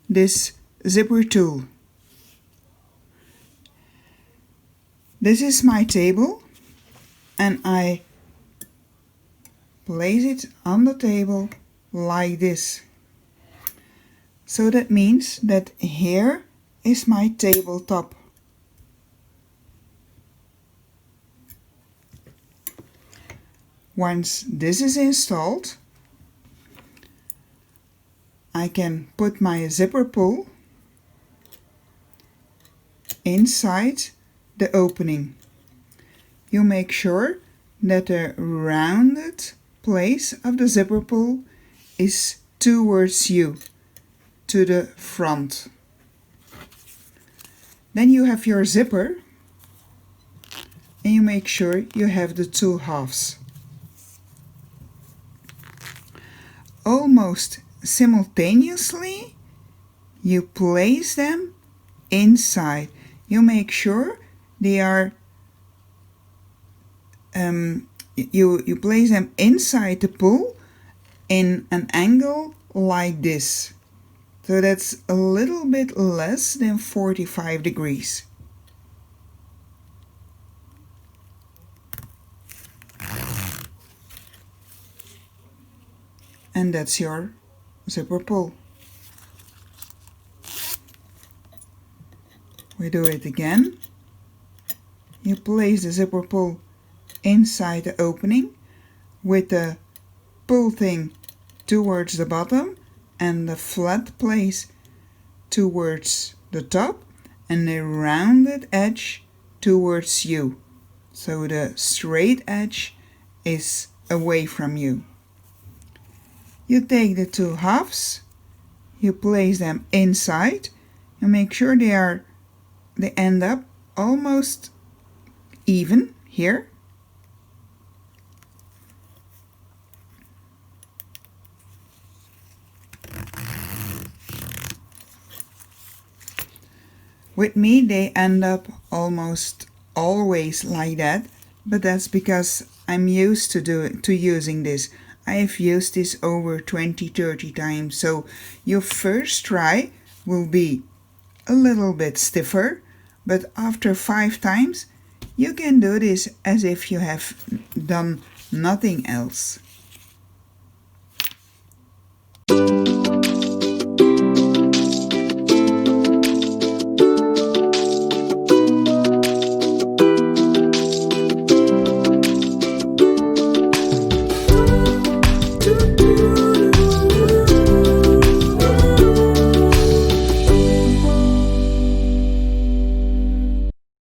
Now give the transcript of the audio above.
this zipper tool. This is my table and I place it on the table like this. So that means that here is my tabletop. Once this is installed, I can put my zipper pull inside the opening. You make sure that the rounded place of the zipper pull is towards you, to the front. Then you have your zipper and you make sure you have the two halves. Almost simultaneously, you place them inside. You make sure they are you place them inside the pull in an angle like this. So that's a little bit less than 45 degrees. And that's your zipper pull. We do it again. You place the zipper pull inside the opening with the pull thing towards the bottom and the flat place towards the top and the rounded edge towards you. So the straight edge is away from you. You take the two halves, you place them inside and make sure they end up almost even here. With me they end up almost always like that, but that's because I'm used to using this. I have used this over 20-30 times, so your first try will be a little bit stiffer, but after 5 times you can do this as if you have done nothing else.